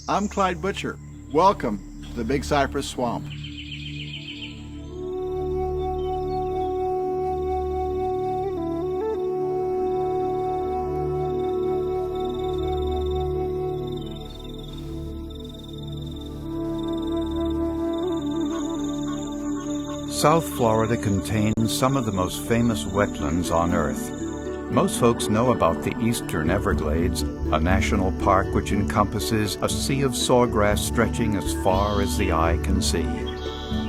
I'm Clyde Butcher. Welcome to the Big Cypress Swamp. South Florida contains some of the most famous wetlands on Earth. Most folks know about the Eastern Everglades, a national park which encompasses a sea of sawgrass stretching as far as the eye can see.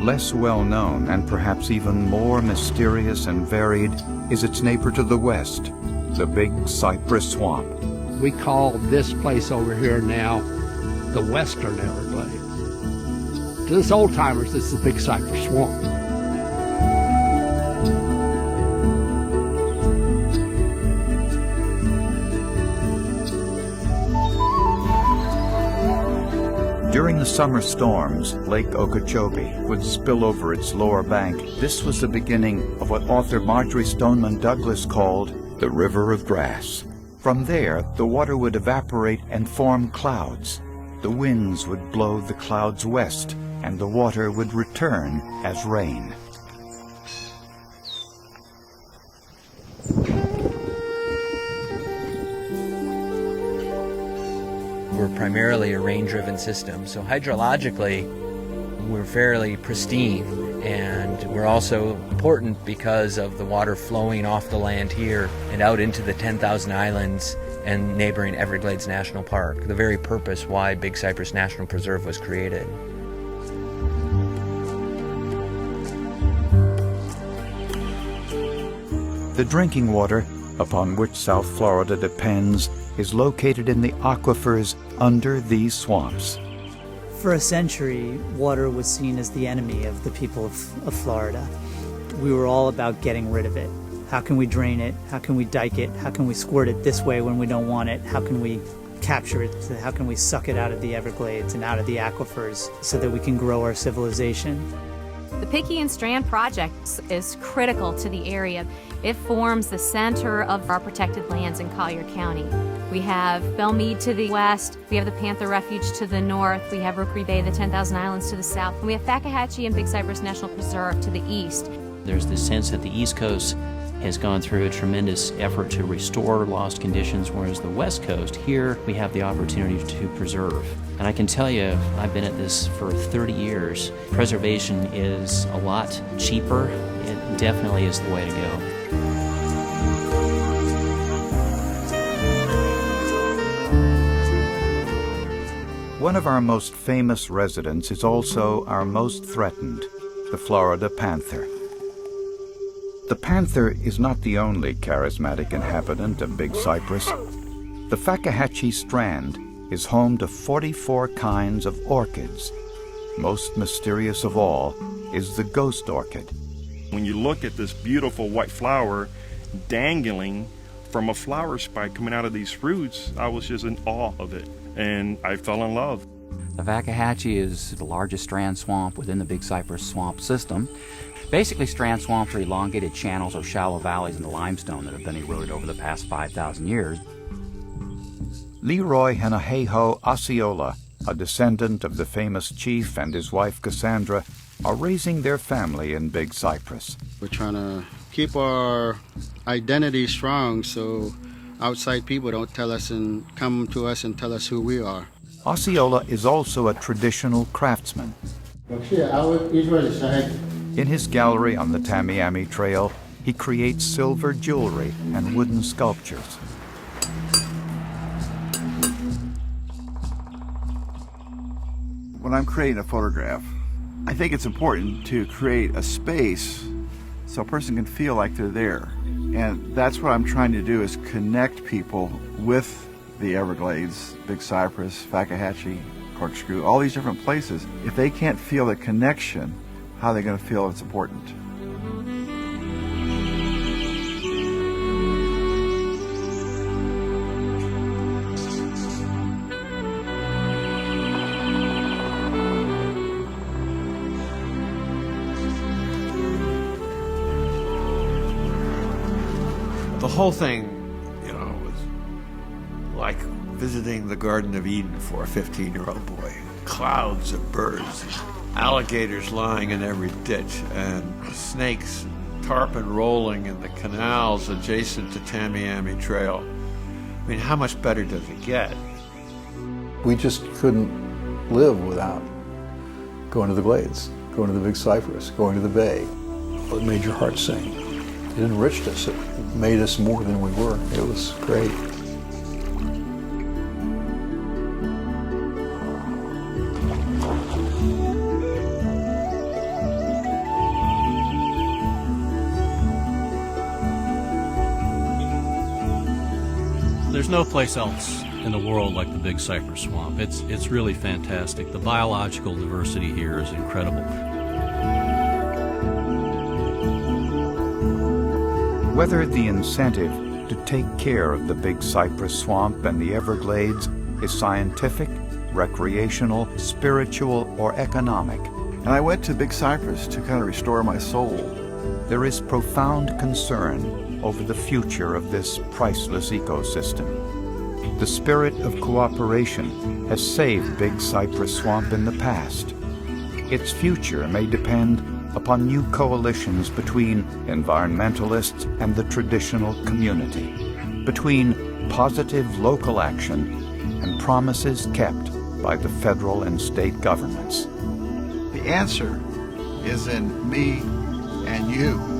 Less well known, and perhaps even more mysterious and varied, is its neighbor to the west, the Big Cypress Swamp. We call this place over here now the Western Everglades. To us old-timers, this is the Big Cypress Swamp. During the summer storms, Lake Okeechobee would spill over its lower bank. This was the beginning of what author Marjorie Stoneman Douglas called the River of Grass. From there, the water would evaporate and form clouds. The winds would blow the clouds west, and the water would return as rain. We're primarily a rain-driven system, so hydrologically we're fairly pristine, and we're also important because of the water flowing off the land here and out into the 10,000 islands and neighboring Everglades National Park, the very purpose why Big Cypress National Preserve was created. The drinking water, upon which South Florida depends, is located in the aquifers under these swamps. For a century, water was seen as the enemy of the people of Florida. We were all about getting rid of it. How can we drain it? How can we dike it? How can we squirt it this way when we don't want it? How can we capture it? How can we suck it out of the Everglades and out of the aquifers so that we can grow our civilization? The Pickey & Strand project is critical to the area. It forms the center of our protected lands in Collier County. We have Belmead to the west, we have the Panther Refuge to the north, we have Rookery Bay, the 10,000 Islands to the south, and we have Fakahatchee and Big Cypress National Preserve to the east. There's this sense that the East Coast has gone through a tremendous effort to restore lost conditions, whereas the West Coast, here we have the opportunity to preserve. And I can tell you, I've been at this for 30 years. Preservation is a lot cheaper. It definitely is the way to go. One of our most famous residents is also our most threatened, the Florida panther. The panther is not the only charismatic inhabitant of Big Cypress. The Fakahatchee Strand is home to 44 kinds of orchids. Most mysterious of all is the ghost orchid. When you look at this beautiful white flower dangling from a flower spike coming out of these fruits, I was just in awe of it, and I fell in love. The Fakahatchee is the largest strand swamp within the Big Cypress Swamp system. Basically, strand swamps are elongated channels or shallow valleys in the limestone that have been eroded over the past 5,000 years. Leroy Henaheho Osceola, a descendant of the famous chief, and his wife Cassandra, are raising their family in Big Cypress. We're trying to keep our identity strong so outside people don't tell us and come to us and tell us who we are. Osceola is also a traditional craftsman. In his gallery on the Tamiami Trail, he creates silver jewelry and wooden sculptures. When I'm creating a photograph, I think it's important to create a space so a person can feel like they're there. And that's what I'm trying to do, is connect people with the Everglades, Big Cypress, Fakahatchee, Corkscrew, all these different places. If they can't feel the connection, how are they going to feel it's important? The whole thing, was like visiting visiting the Garden of Eden for a 15-year-old boy. Clouds of birds, alligators lying in every ditch, and snakes and tarpon rolling in the canals adjacent to Tamiami Trail. I mean, how much better does it get? We just couldn't live without going to the Glades, going to the Big Cypress, going to the Bay. It made your heart sing. It enriched us. It made us more than we were. It was great. There's no place else in the world like the Big Cypress Swamp. It's really fantastic. The biological diversity here is incredible. Whether the incentive to take care of the Big Cypress Swamp and the Everglades is scientific, recreational, spiritual, or economic, And I went to Big Cypress to kind of restore my soul. there is profound concern over the future of this priceless ecosystem. The spirit of cooperation has saved Big Cypress Swamp in the past. Its future may depend upon new coalitions between environmentalists and the traditional community, between positive local action and promises kept by the federal and state governments. The answer is in me and you.